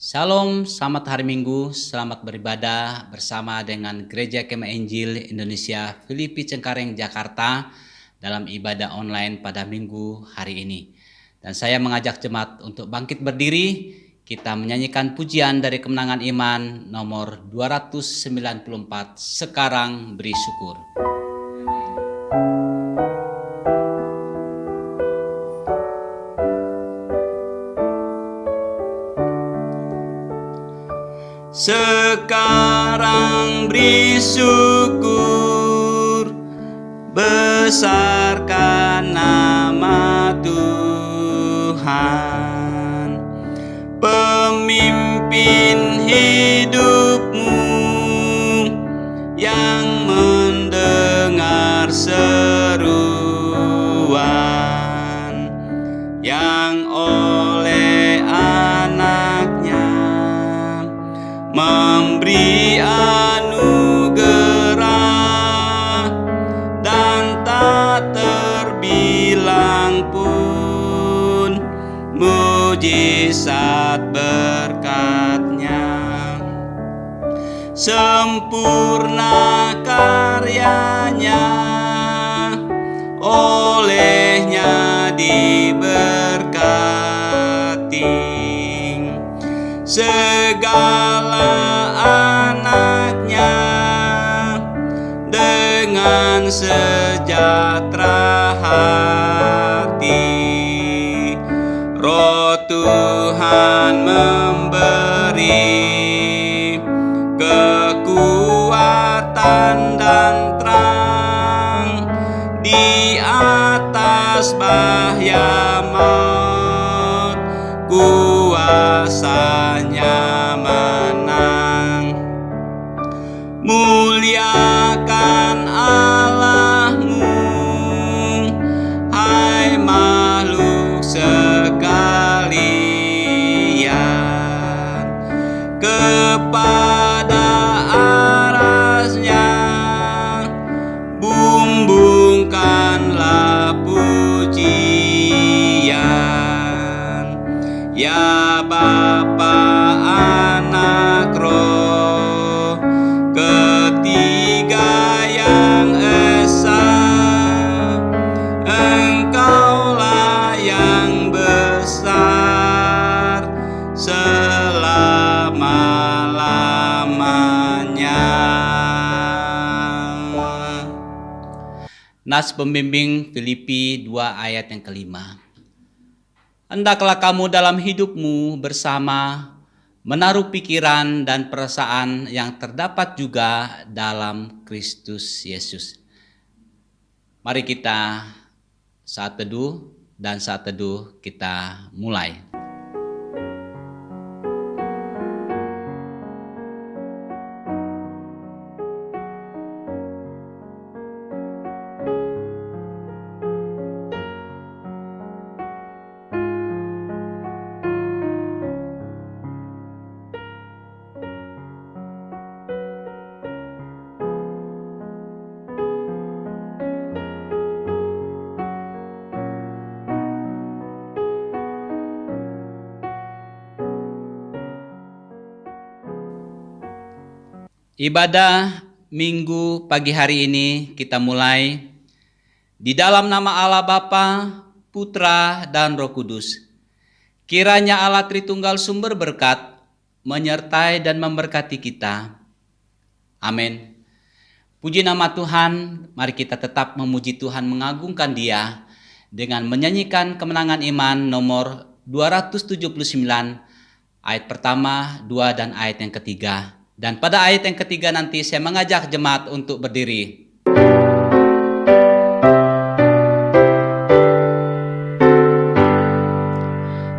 Shalom, selamat hari Minggu, selamat beribadah bersama dengan Gereja Kemah Injil Indonesia Filipi Cengkareng Jakarta dalam ibadah online pada Minggu hari ini. Dan saya mengajak jemaat untuk bangkit berdiri, kita menyanyikan pujian dari Kemenangan Iman nomor 294, Sekarang Beri Syukur. Sekarang beri syukur, besarkan nama Tuhan, pemimpin hidupmu yang mendengar seruan yang oleh anaknya memberi anugerah dan tak terbilang pun mujizat berkat-Nya. Sempurna karya-Nya, oleh-Nya diberkati. Segala anak-Nya dengan sejahtera hati, Roh Tuhan memberi kekuatan dan terang di atas bahaya maut, kuasa-Nya menang. Muliakan Allahmu, hai makhluk sekalian, kepada arasnya bumbungkanlah pujian. Ya Bapa, Anak, Roh, ketiga yang esa, Engkaulah yang besar selama-lamanya. Nas pembimbing Filipi 2 ayat yang kelima. Hendaklah kamu dalam hidupmu bersama menaruh pikiran dan perasaan yang terdapat juga dalam Kristus Yesus. Mari kita saat teduh kita mulai. Ibadah Minggu pagi hari ini kita mulai di dalam nama Allah Bapa, Putra, dan Roh Kudus. Kiranya Allah Tritunggal sumber berkat menyertai dan memberkati kita. Amin. Puji nama Tuhan, mari kita tetap memuji Tuhan, mengagungkan Dia dengan menyanyikan Kemenangan Iman nomor 279 ayat pertama, 2, dan ayat yang ketiga. Dan pada ayat yang ketiga nanti saya mengajak jemaat untuk berdiri.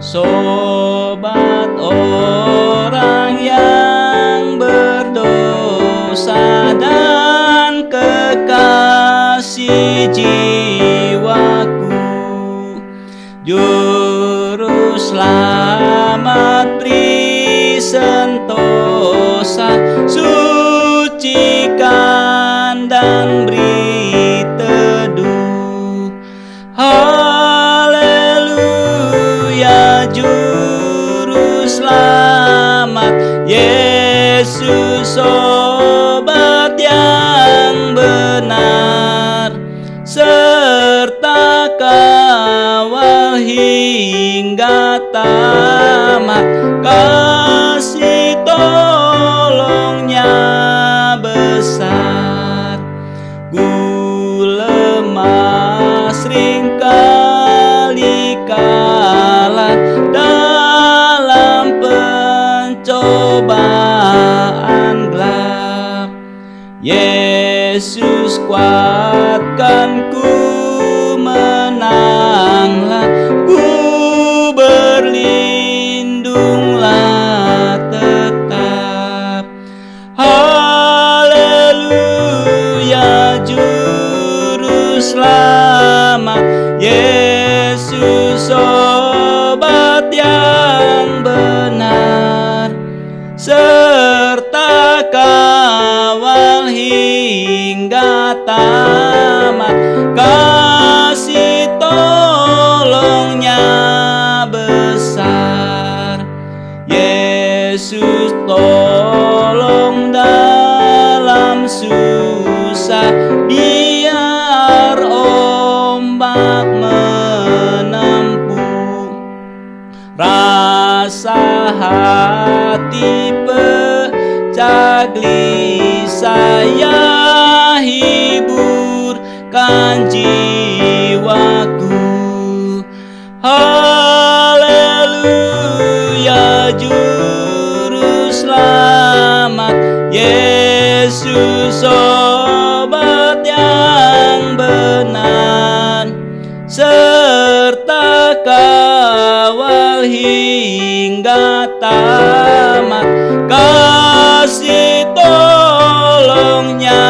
Sobat orang yang berdosa dan kekasih jiwaku, Juru Selamat beri sentosa, sucikan dan beri teduh. Haleluya, Juru Selamat Yesus obat yang benar, serta kawal hingga tamat. Kasih tolongnya besar, ku lemah seringkali kalah dalam pencobaan gelap. Yesus kuatkanku, menanglah, ku berlindunglah tetap. Haleluya, Juru Selamat, Yesus obat yang benar, serta kawal hingga tamat. Kasih tolongnya besar, Yesus tolong dalam susah. Biar ombak menempuh, rasa hati pecah gelisah, ya hiburkan jiwaku. Haleluya, Juru Selamat, Yesus obat yang benar, serta kawal hingga tamat. Kasih tolongnya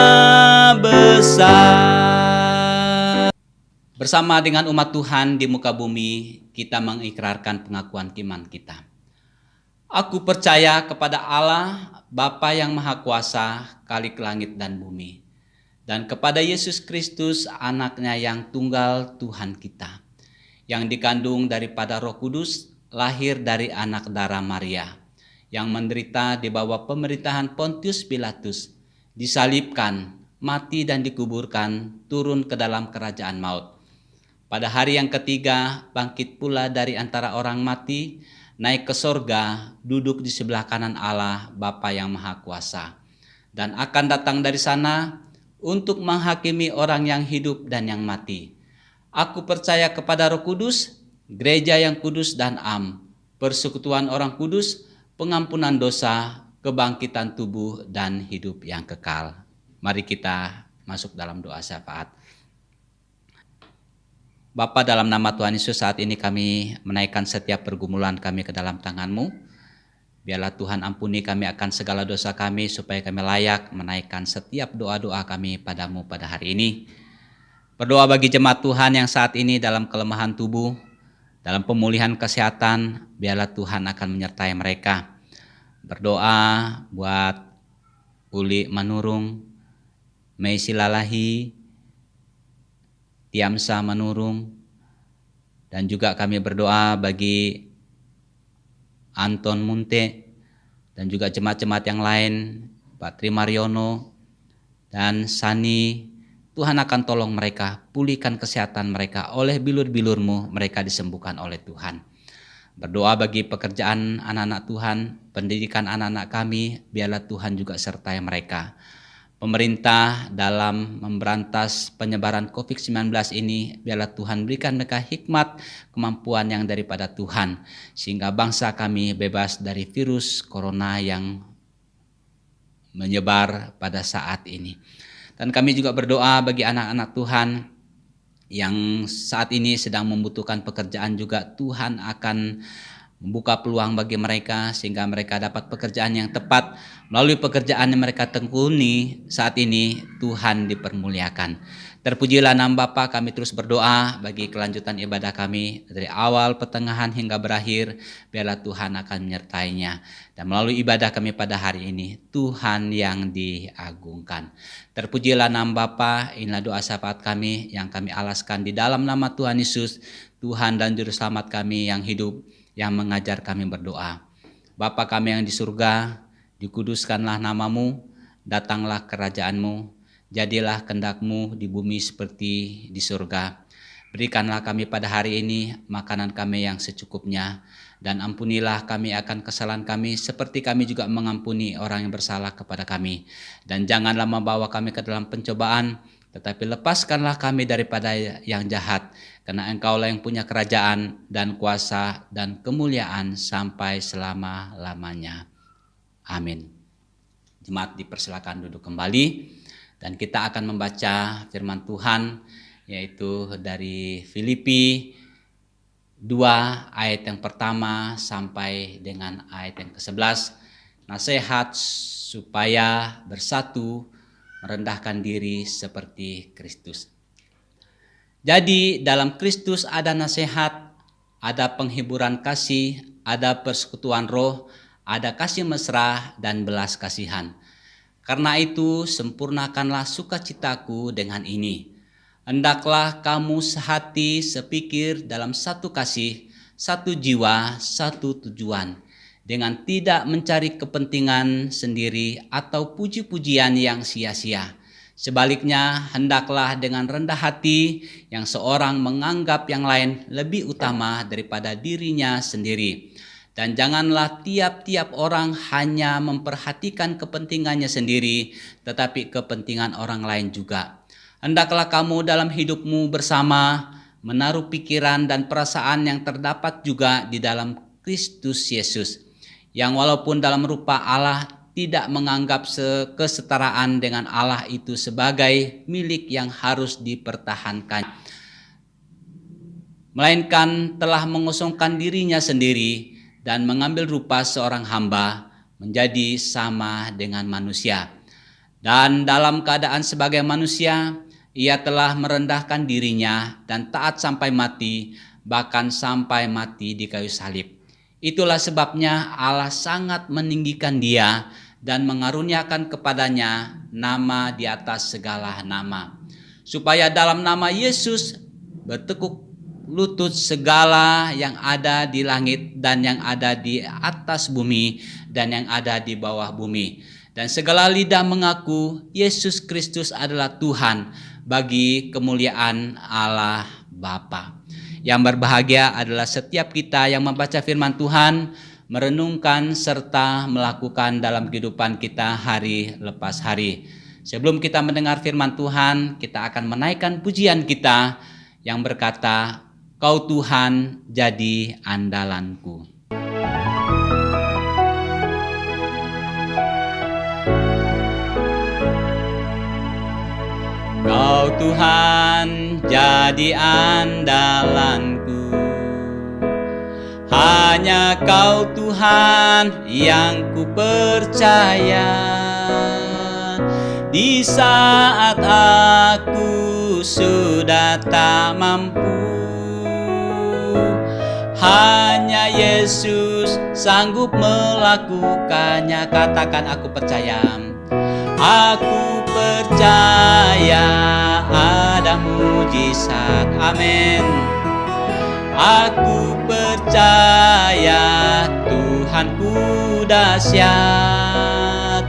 besar. Bersama dengan umat Tuhan di muka bumi, kita mengikrarkan pengakuan iman kita. Aku percaya kepada Allah, Bapa yang Maha Kuasa, Khalik langit dan bumi, dan kepada Yesus Kristus, Anaknya yang tunggal Tuhan kita, yang dikandung daripada Roh Kudus, lahir dari anak darah Maria, yang menderita di bawah pemerintahan Pontius Pilatus, disalibkan, mati dan dikuburkan, turun ke dalam kerajaan maut. Pada hari yang ketiga, bangkit pula dari antara orang mati, naik ke sorga, duduk di sebelah kanan Allah, Bapa yang Maha Kuasa, dan akan datang dari sana untuk menghakimi orang yang hidup dan yang mati. Aku percaya kepada Roh Kudus, gereja yang kudus dan am, persekutuan orang kudus, pengampunan dosa, kebangkitan tubuh, dan hidup yang kekal. Mari kita masuk dalam doa syafaat. Bapa, dalam nama Tuhan Yesus, saat ini kami menaikkan setiap pergumulan kami ke dalam tangan-Mu. Biarlah Tuhan ampuni kami akan segala dosa kami, supaya kami layak menaikkan setiap doa-doa kami pada-Mu pada hari ini. Berdoa bagi jemaat Tuhan yang saat ini dalam kelemahan tubuh, dalam pemulihan kesehatan, biarlah Tuhan akan menyertai mereka. Berdoa buat Uli Manurung, Meisi Lalahi, Tiamsa Manurung, dan juga kami berdoa bagi Anton Munte dan juga jemaat-jemaat yang lain, Pak Tri Mariono dan Sani. Tuhan akan tolong mereka, pulihkan kesehatan mereka, oleh bilur-bilur-Mu mereka disembuhkan oleh Tuhan. Berdoa bagi pekerjaan anak-anak Tuhan, pendidikan anak-anak kami, biarlah Tuhan juga sertai mereka. Pemerintah dalam memberantas penyebaran COVID-19 ini, biarlah Tuhan berikan mereka hikmat, kemampuan yang daripada Tuhan, sehingga bangsa kami bebas dari virus corona yang menyebar pada saat ini. Dan kami juga berdoa bagi anak-anak Tuhan yang saat ini sedang membutuhkan pekerjaan juga. Tuhan akan membuka peluang bagi mereka sehingga mereka dapat pekerjaan yang tepat. Melalui pekerjaan yang mereka tekuni saat ini, Tuhan dipermuliakan. Terpujilah nama Bapa, kami terus berdoa bagi kelanjutan ibadah kami dari awal, pertengahan hingga berakhir. Biarlah Tuhan akan menyertainya. Dan melalui ibadah kami pada hari ini, Tuhan yang diagungkan. Terpujilah nama Bapa, inilah doa syafaat kami yang kami alaskan di dalam nama Tuhan Yesus, Tuhan dan Juru Selamat kami yang hidup, yang mengajar kami berdoa. Bapa kami yang di surga, Dikuduskanlah namamu, datanglah kerajaanmu, jadilah kehendak-Mu di bumi seperti di surga. Berikanlah kami pada hari ini makanan kami yang secukupnya, dan ampunilah kami akan kesalahan kami seperti kami juga mengampuni orang yang bersalah kepada kami. Dan janganlah membawa kami ke dalam pencobaan, tetapi lepaskanlah kami daripada yang jahat, karena Engkaulah yang punya kerajaan dan kuasa dan kemuliaan sampai selama-lamanya. Amin. Jemaat dipersilakan duduk kembali, dan kita akan membaca firman Tuhan, yaitu dari Filipi 2 ayat yang pertama sampai dengan ayat yang ke-11. Nasihat supaya bersatu, merendahkan diri seperti Kristus. Jadi dalam Kristus ada nasihat, ada penghiburan kasih, ada persekutuan roh, ada kasih mesra dan belas kasihan. Karena itu sempurnakanlah sukacitaku dengan ini. Hendaklah kamu sehati sepikir dalam satu kasih, satu jiwa, satu tujuan, dengan tidak mencari kepentingan sendiri atau puji-pujian yang sia-sia. Sebaliknya, hendaklah dengan rendah hati yang seorang menganggap yang lain lebih utama daripada dirinya sendiri. Dan janganlah tiap-tiap orang hanya memperhatikan kepentingannya sendiri, tetapi kepentingan orang lain juga. Hendaklah kamu dalam hidupmu bersama menaruh pikiran dan perasaan yang terdapat juga di dalam Kristus Yesus, yang walaupun dalam rupa Allah tidak menganggap kesetaraan dengan Allah itu sebagai milik yang harus dipertahankan, melainkan telah mengosongkan dirinya sendiri dan mengambil rupa seorang hamba, menjadi sama dengan manusia. Dan dalam keadaan sebagai manusia, ia telah merendahkan dirinya dan taat sampai mati, bahkan sampai mati di kayu salib. Itulah sebabnya Allah sangat meninggikan dia dan mengaruniakan kepadanya nama di atas segala nama, supaya dalam nama Yesus bertekuk lutut segala yang ada di langit dan yang ada di atas bumi dan yang ada di bawah bumi, dan segala lidah mengaku Yesus Kristus adalah Tuhan, bagi kemuliaan Allah Bapa. Yang berbahagia adalah setiap kita yang membaca firman Tuhan, merenungkan serta melakukan dalam kehidupan kita hari lepas hari. Sebelum kita mendengar firman Tuhan, kita akan menaikkan pujian kita yang berkata, Kau Tuhan jadi andalanku. Kau Tuhan jadi andalanku, hanya Kau Tuhan yang ku percaya. Di saat aku sudah tak mampu, hanya Yesus sanggup melakukannya. Katakan, aku percaya. Aku percaya ada mujizat, amin. Aku percaya Tuhanku dahsyat,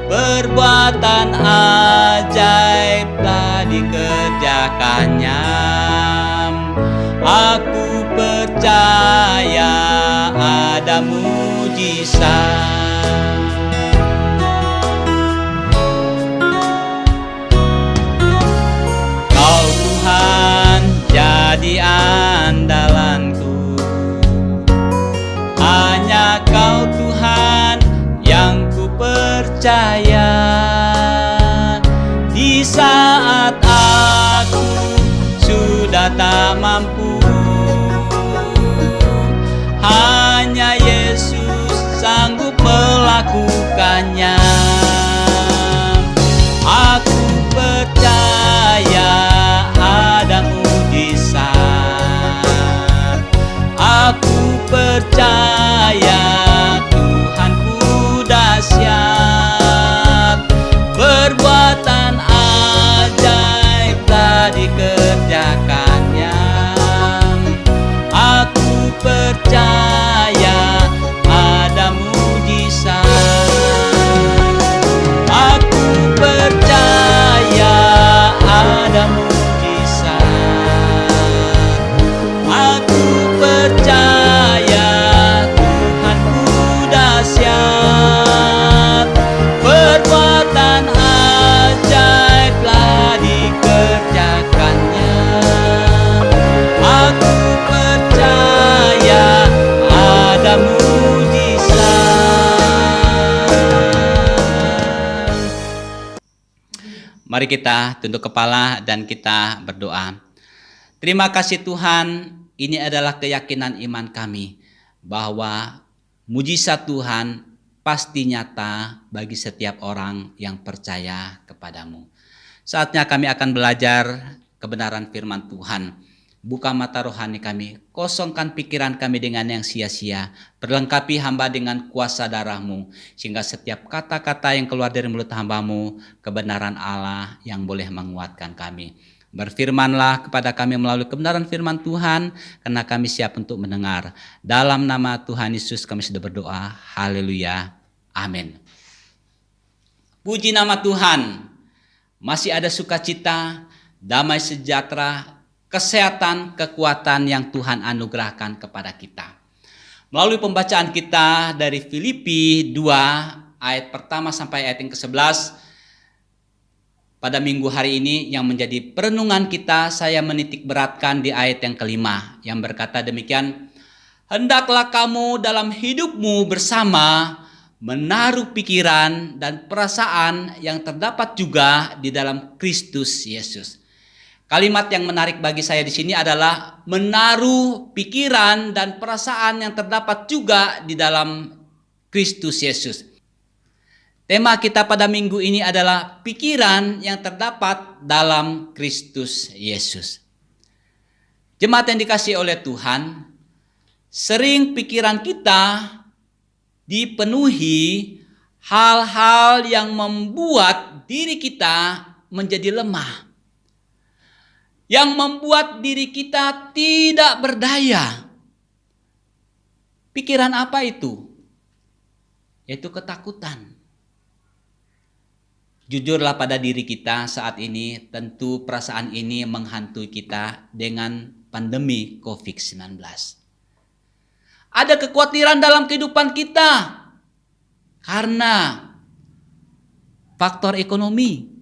perbuatan ajaib telah dikerjakannya. Aku percaya ada mujizat. Jadi andalanku, hanya Kau Tuhan yang ku percaya. Di saat aku sudah tak mampu, hanya Yesus sanggup melakukannya. Aku percaya ada mujizat. Aku percaya Tuhanku dahsyat, perbuatan ajaib telah dikerjakannya. Aku percaya ada mujizat. Mari kita tunduk kepala dan kita berdoa. Terima kasih Tuhan, ini adalah keyakinan iman kami bahwa mujizat Tuhan pasti nyata bagi setiap orang yang percaya kepadamu. Saatnya kami akan belajar kebenaran firman Tuhan. Buka mata rohani kami, kosongkan pikiran kami dengan yang sia-sia, perlengkapi hamba dengan kuasa darah-Mu, sehingga setiap kata-kata yang keluar dari mulut hamba-Mu, kebenaran Allah yang boleh menguatkan kami. Berfirmanlah kepada kami melalui kebenaran firman Tuhan, karena kami siap untuk mendengar. Dalam nama Tuhan Yesus kami sudah berdoa, haleluya, amin. Puji nama Tuhan, masih ada sukacita, damai sejahtera, kesehatan, kekuatan yang Tuhan anugerahkan kepada kita. Melalui pembacaan kita dari Filipi 2 ayat pertama sampai ayat yang ke-11, pada minggu hari ini yang menjadi perenungan kita, saya menitik beratkan di ayat yang kelima yang berkata demikian, hendaklah kamu dalam hidupmu bersama menaruh pikiran dan perasaan yang terdapat juga di dalam Kristus Yesus. Kalimat yang menarik bagi saya di sini adalah menaruh pikiran dan perasaan yang terdapat juga di dalam Kristus Yesus. Tema kita pada minggu ini adalah pikiran yang terdapat dalam Kristus Yesus. Jemaat yang dikasihi oleh Tuhan, sering pikiran kita dipenuhi hal-hal yang membuat diri kita menjadi lemah, yang membuat diri kita tidak berdaya. Pikiran apa itu? Yaitu ketakutan. Jujurlah pada diri kita saat ini, tentu perasaan ini menghantui kita dengan pandemi COVID-19. Ada kekhawatiran dalam kehidupan kita karena faktor ekonomi.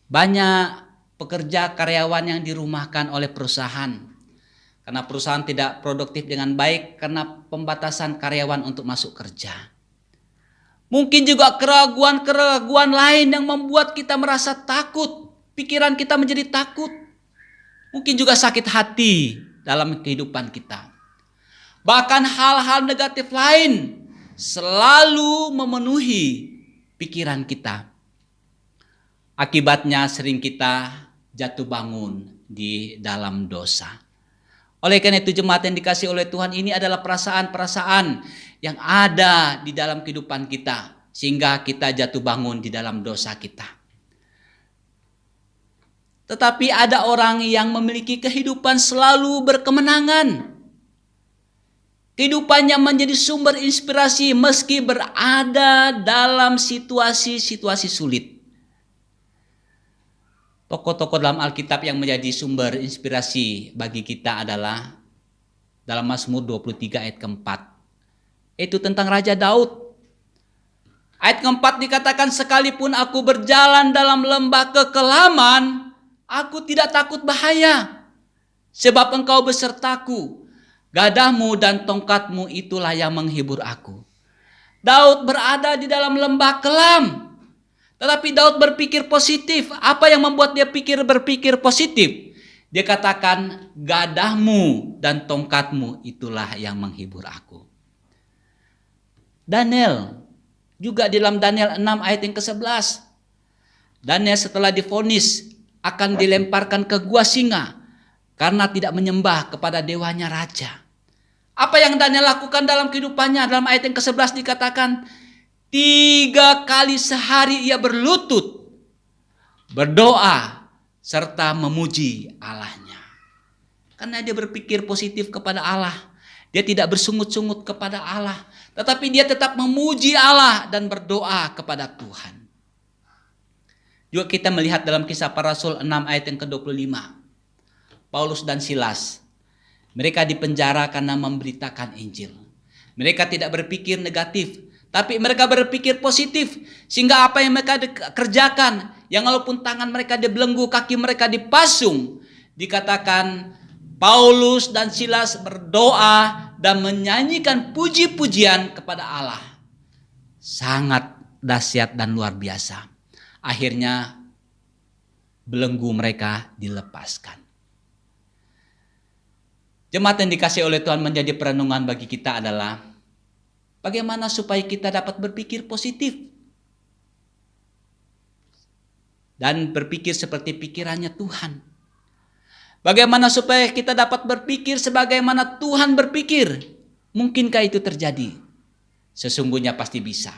Banyak pekerja karyawan yang dirumahkan oleh perusahaan karena perusahaan tidak produktif dengan baik karena pembatasan karyawan untuk masuk kerja. Mungkin juga keraguan-keraguan lain yang membuat kita merasa takut, pikiran kita menjadi takut. Mungkin juga sakit hati dalam kehidupan kita. Bahkan hal-hal negatif lain selalu memenuhi pikiran kita. Akibatnya sering kita jatuh bangun di dalam dosa. Oleh karena itu jemaat yang dikasihi oleh Tuhan, ini adalah perasaan-perasaan yang ada di dalam kehidupan kita, sehingga kita jatuh bangun di dalam dosa kita. Tetapi ada orang yang memiliki kehidupan selalu berkemenangan. Kehidupannya menjadi sumber inspirasi meski berada dalam situasi-situasi sulit. Tokoh-tokoh dalam Alkitab yang menjadi sumber inspirasi bagi kita adalah dalam Mazmur 23 ayat keempat. Itu tentang Raja Daud. Ayat keempat dikatakan, sekalipun aku berjalan dalam lembah kekelaman, aku tidak takut bahaya. Sebab engkau besertaku, gadahmu dan tongkatmu itulah yang menghibur aku. Daud berada di dalam lembah kelam. Tetapi Daud berpikir positif. Apa yang membuat dia berpikir positif? Dia katakan, gadahmu dan tongkatmu itulah yang menghibur aku. Daniel, juga di dalam Daniel 6 ayat yang ke-11. Daniel setelah divonis akan dilemparkan ke gua singa karena tidak menyembah kepada dewanya raja. Apa yang Daniel lakukan dalam kehidupannya? Dalam ayat yang ke-11 dikatakan, 3 kali sehari ia berlutut, berdoa, serta memuji Allahnya. Karena dia berpikir positif kepada Allah. Dia tidak bersungut-sungut kepada Allah. Tetapi dia tetap memuji Allah dan berdoa kepada Tuhan. Juga kita melihat dalam Kisah Para Rasul 6 ayat yang ke-25. Paulus dan Silas, mereka dipenjara karena memberitakan Injil. Mereka tidak berpikir negatif, tapi mereka berpikir positif. Sehingga apa yang mereka kerjakan, yang walaupun tangan mereka dibelenggu, kaki mereka dipasung, dikatakan Paulus dan Silas berdoa dan menyanyikan puji-pujian kepada Allah. Sangat dahsyat dan luar biasa. Akhirnya belenggu mereka dilepaskan. Jemaat yang dikasihi oleh Tuhan, menjadi perenungan bagi kita adalah bagaimana supaya kita dapat berpikir positif dan berpikir seperti pikirannya Tuhan. Bagaimana supaya kita dapat berpikir sebagaimana Tuhan berpikir? Mungkinkah itu terjadi? Sesungguhnya pasti bisa.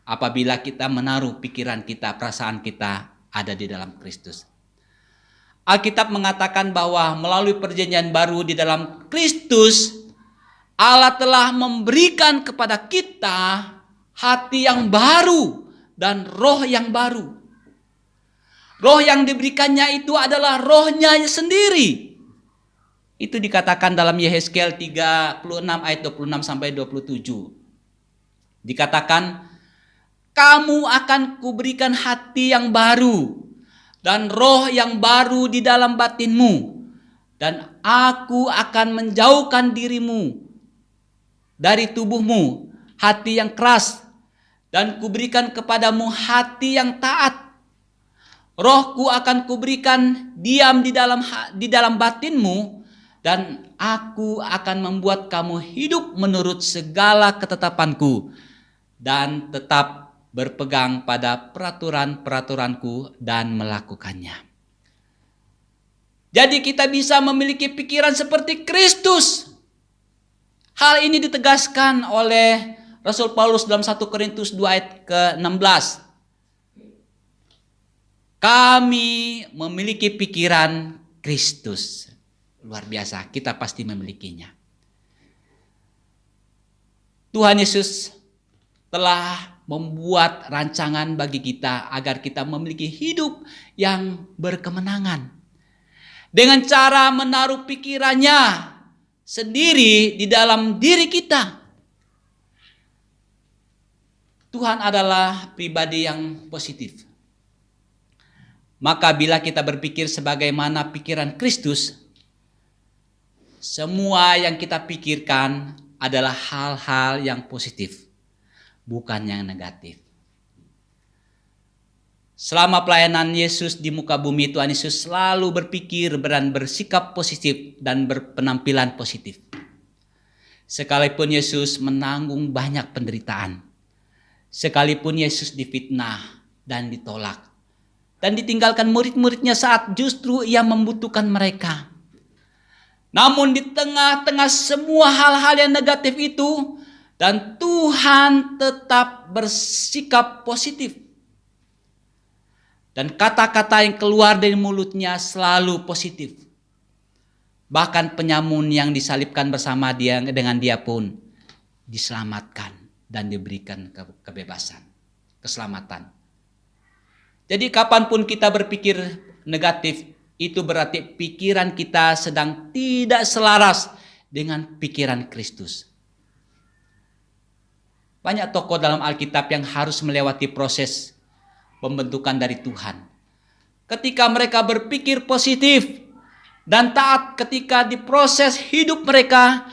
Apabila kita menaruh pikiran kita, perasaan kita ada di dalam Kristus. Alkitab mengatakan bahwa melalui perjanjian baru di dalam Kristus, Allah telah memberikan kepada kita hati yang baru dan roh yang baru. Roh yang diberikannya itu adalah rohnya sendiri. Itu dikatakan dalam Yehezkiel 36 ayat 26 sampai 27. Dikatakan, kamu akan kuberikan hati yang baru dan roh yang baru di dalam batinmu, dan aku akan menjauhkan dirimu dari tubuhmu hati yang keras, dan kuberikan kepadamu hati yang taat. Rohku akan kuberikan diam di dalam batinmu, dan aku akan membuat kamu hidup menurut segala ketetapanku dan tetap berpegang pada peraturan-peraturanku dan melakukannya. Jadi kita bisa memiliki pikiran seperti Kristus. Hal ini ditegaskan oleh Rasul Paulus dalam 1 Korintus 2 ayat ke-16. Kami memiliki pikiran Kristus. Luar biasa, kita pasti memilikinya. Tuhan Yesus telah membuat rancangan bagi kita agar kita memiliki hidup yang berkemenangan. Dengan cara menaruh pikirannya sendiri di dalam diri kita. Tuhan adalah pribadi yang positif. Maka bila kita berpikir sebagaimana pikiran Kristus, semua yang kita pikirkan adalah hal-hal yang positif, bukan yang negatif. Selama pelayanan Yesus di muka bumi, Tuhan Yesus selalu berpikir dan bersikap positif dan berpenampilan positif. Sekalipun Yesus menanggung banyak penderitaan, sekalipun Yesus difitnah dan ditolak, dan ditinggalkan murid-muridnya saat justru ia membutuhkan mereka. Namun di tengah-tengah semua hal-hal yang negatif itu, dan Tuhan tetap bersikap positif. Dan kata-kata yang keluar dari mulutnya selalu positif. Bahkan penyamun yang disalibkan bersama dia dengan dia pun diselamatkan dan diberikan kebebasan, keselamatan. Jadi kapanpun kita berpikir negatif, itu berarti pikiran kita sedang tidak selaras dengan pikiran Kristus. Banyak tokoh dalam Alkitab yang harus melewati proses pembentukan dari Tuhan. Ketika mereka berpikir positif dan taat, ketika di proses hidup mereka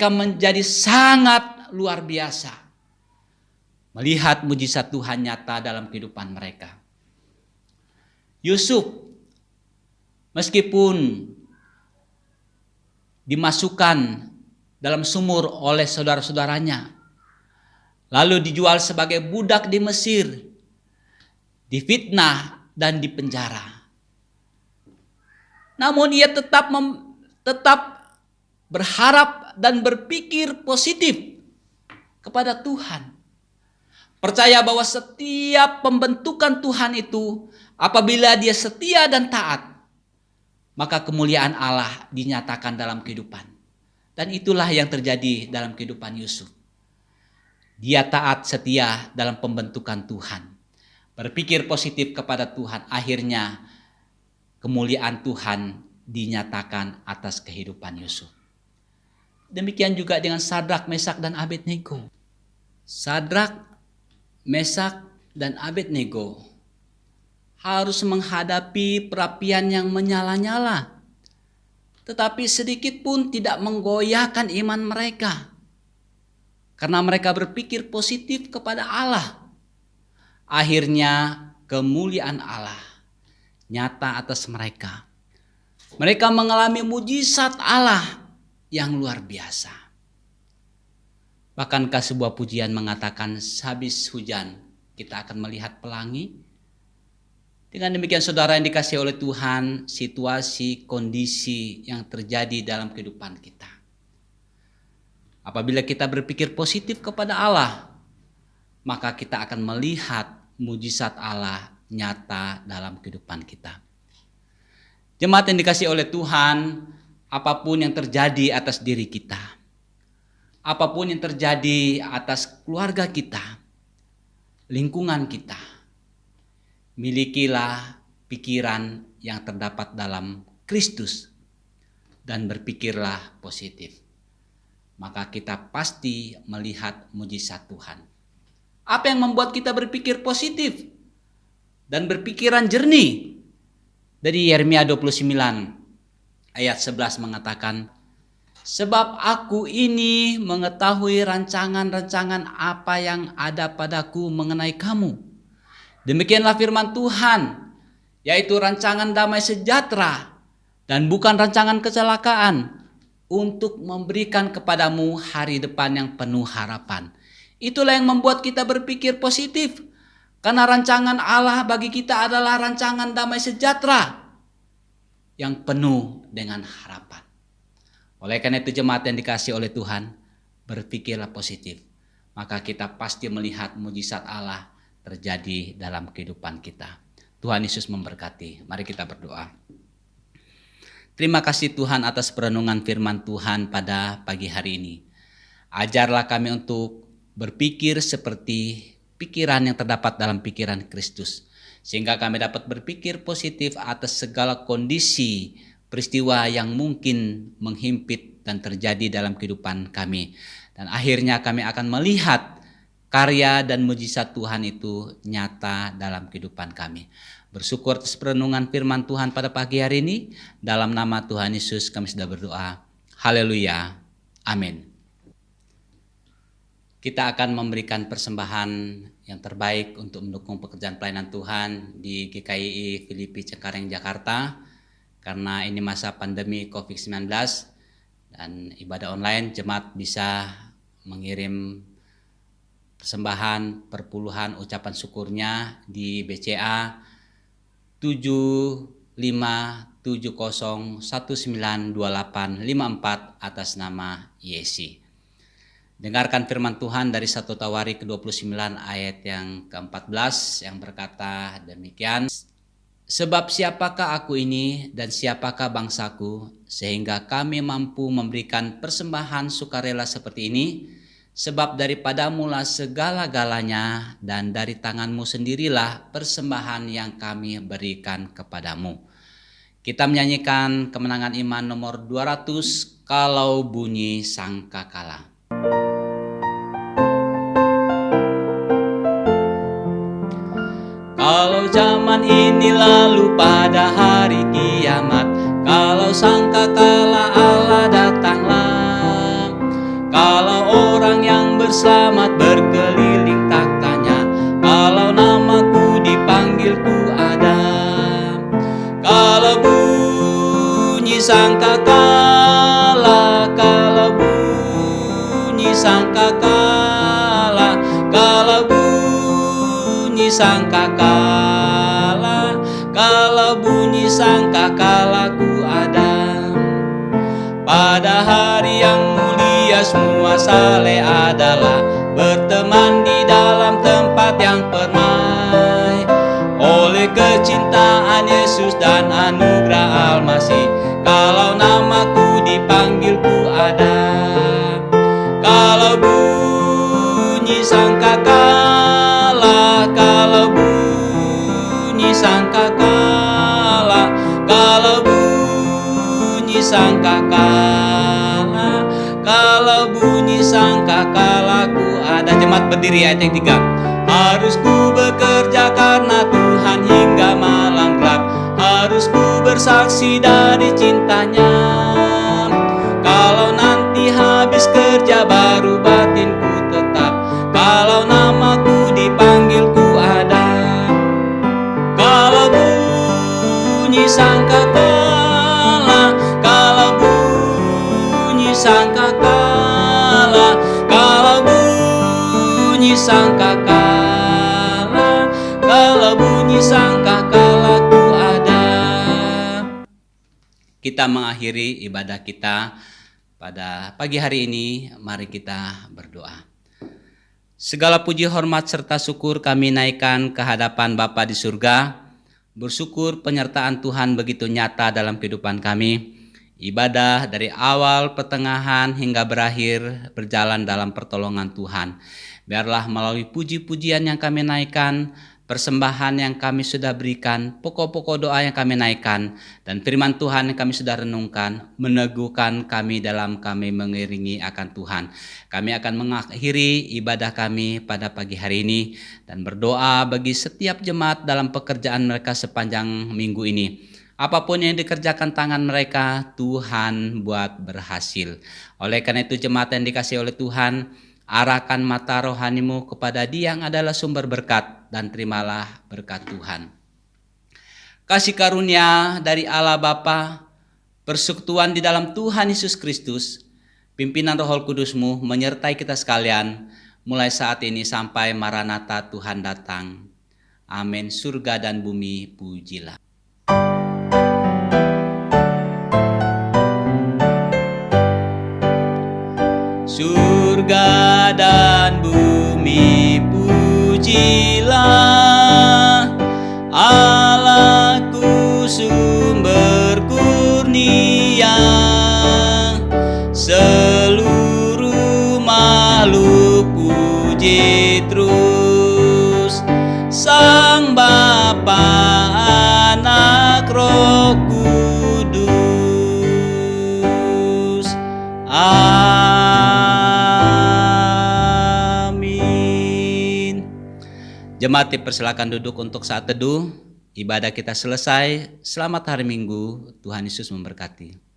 menjadi sangat luar biasa. Melihat mujizat Tuhan nyata dalam kehidupan mereka. Yusuf, meskipun dimasukkan dalam sumur oleh saudara-saudaranya, lalu dijual sebagai budak di Mesir, difitnah dan dipenjara. Namun ia tetap berharap dan berpikir positif kepada Tuhan. Percaya bahwa setiap pembentukan Tuhan itu, apabila dia setia dan taat, maka kemuliaan Allah dinyatakan dalam kehidupan. Dan itulah yang terjadi dalam kehidupan Yusuf. Dia taat setia dalam pembentukan Tuhan. Berpikir positif kepada Tuhan. Akhirnya kemuliaan Tuhan dinyatakan atas kehidupan Yusuf. Demikian juga dengan Sadrak, Mesak, dan Abednego. Sadrak, Mesak, dan Abednego harus menghadapi perapian yang menyala-nyala. Tetapi sedikit pun tidak menggoyahkan iman mereka. Karena mereka berpikir positif kepada Allah. Akhirnya kemuliaan Allah nyata atas mereka. Mereka mengalami mujizat Allah yang luar biasa. Bahkankah sebuah pujian mengatakan habis hujan kita akan melihat pelangi? Dengan demikian saudara yang dikasihi oleh Tuhan, situasi, kondisi yang terjadi dalam kehidupan kita, apabila kita berpikir positif kepada Allah, maka kita akan melihat mujizat Allah nyata dalam kehidupan kita. Jemaat yang dikasihi oleh Tuhan, apapun yang terjadi atas diri kita, apapun yang terjadi atas keluarga kita, lingkungan kita, milikilah pikiran yang terdapat dalam Kristus dan berpikirlah positif. Maka kita pasti melihat mujizat Tuhan. Apa yang membuat kita berpikir positif dan berpikiran jernih? Dari Yeremia 29 ayat 11 mengatakan, sebab aku ini mengetahui rancangan-rancangan apa yang ada padaku mengenai kamu. Demikianlah firman Tuhan, yaitu rancangan damai sejahtera dan bukan rancangan kecelakaan, untuk memberikan kepadamu hari depan yang penuh harapan. Itulah yang membuat kita berpikir positif. Karena rancangan Allah bagi kita adalah rancangan damai sejahtera yang penuh dengan harapan. Oleh karena itu jemaat yang dikasihi oleh Tuhan, berpikirlah positif. Maka kita pasti melihat mujizat Allah terjadi dalam kehidupan kita. Tuhan Yesus memberkati. Mari kita berdoa. Terima kasih Tuhan atas perenungan firman Tuhan pada pagi hari ini. Ajarlah kami untuk berpikir seperti pikiran yang terdapat dalam pikiran Kristus. Sehingga kami dapat berpikir positif atas segala kondisi peristiwa yang mungkin menghimpit dan terjadi dalam kehidupan kami. Dan akhirnya kami akan melihat karya dan mujizat Tuhan itu nyata dalam kehidupan kami. Bersyukur atas perenungan firman Tuhan pada pagi hari ini. Dalam nama Tuhan Yesus kami sudah berdoa. Haleluya. Amin. Kita akan memberikan persembahan yang terbaik untuk mendukung pekerjaan pelayanan Tuhan di GKI Filipi Cengkareng Jakarta. Karena ini masa pandemi COVID-19 dan ibadah online, jemaat bisa mengirim persembahan perpuluhan ucapan syukurnya di BCA 7570192854 atas nama Yesi. Dengarkan firman Tuhan dari 1 Tawarik ke-29 ayat yang ke-14 yang berkata demikian. Sebab siapakah aku ini dan siapakah bangsaku sehingga kami mampu memberikan persembahan sukarela seperti ini? Sebab daripadamulah segala-galanya dan dari tanganmu sendirilah persembahan yang kami berikan kepadamu. Kita menyanyikan kemenangan iman nomor 200, Kalau Bunyi Sangkakala. Kalau zaman ini lalu pada hari kiamat, kalau sangkakala Allah datanglah, kalau orang yang berselamat berkeliling taktanya, kalau namaku dipanggil ku ada. Kalau bunyi sangkakala, kalau bunyi sangkakala, kalau bunyi sangkakala, kalau bunyi sangkakala ku ada. Pada hari yang mulia semua saleh adalah berteman di dalam tempat yang permai. Oleh kecintaan Yesus dan anugerah Al-Masih, kalau namaku dipanggil ku ada. Kalau bunyi sangkakala, kalau bunyi sangkakala, kalau bunyi sangkakala, kalau bunyi sangkakala ku ada. Jemaat berdiri ayat yang 3. Harus ku bekerja karena Tuhan hingga malam gelap, harus ku bersaksi dari cintanya. Kalau nanti habis kerja baru batinku tetap, kalau namaku dipanggil ku ada. Kalau sangkakala, kala bunyi sangkakala, kala bunyi sangkakala, kala bunyi sangkakala ku ada. Kita mengakhiri ibadah kita pada pagi hari ini. Mari kita berdoa. Segala puji, hormat, serta syukur kami naikkan ke hadapan Bapa di surga. Bersyukur penyertaan Tuhan begitu nyata dalam kehidupan kami. Ibadah dari awal, pertengahan, hingga berakhir berjalan dalam pertolongan Tuhan. Biarlah melalui puji-pujian yang kami naikkan, persembahan yang kami sudah berikan, pokok-pokok doa yang kami naikkan, dan firman Tuhan yang kami sudah renungkan, meneguhkan kami dalam kami mengiringi akan Tuhan. Kami akan mengakhiri ibadah kami pada pagi hari ini dan berdoa bagi setiap jemaat dalam pekerjaan mereka sepanjang minggu ini. Apapun yang dikerjakan tangan mereka, Tuhan buat berhasil. Oleh karena itu, jemaat yang dikasihi oleh Tuhan, arahkan mata rohanimu kepada Dia yang adalah sumber berkat, dan terimalah berkat Tuhan. Kasih karunia dari Allah Bapa, persekutuan di dalam Tuhan Yesus Kristus, pimpinan Roh Kudus-Mu menyertai kita sekalian, mulai saat ini sampai Maranatha Tuhan datang. Amin. Surga dan bumi pujilah. Surga dan bumi pujilah, Allahku sumber kurnia. Seluruh makhluk puji terus Sang Bapa, Anak, Roh Kudus. Jemaat dipersilakan duduk untuk saat teduh. Ibadah kita selesai. Selamat hari Minggu. Tuhan Yesus memberkati.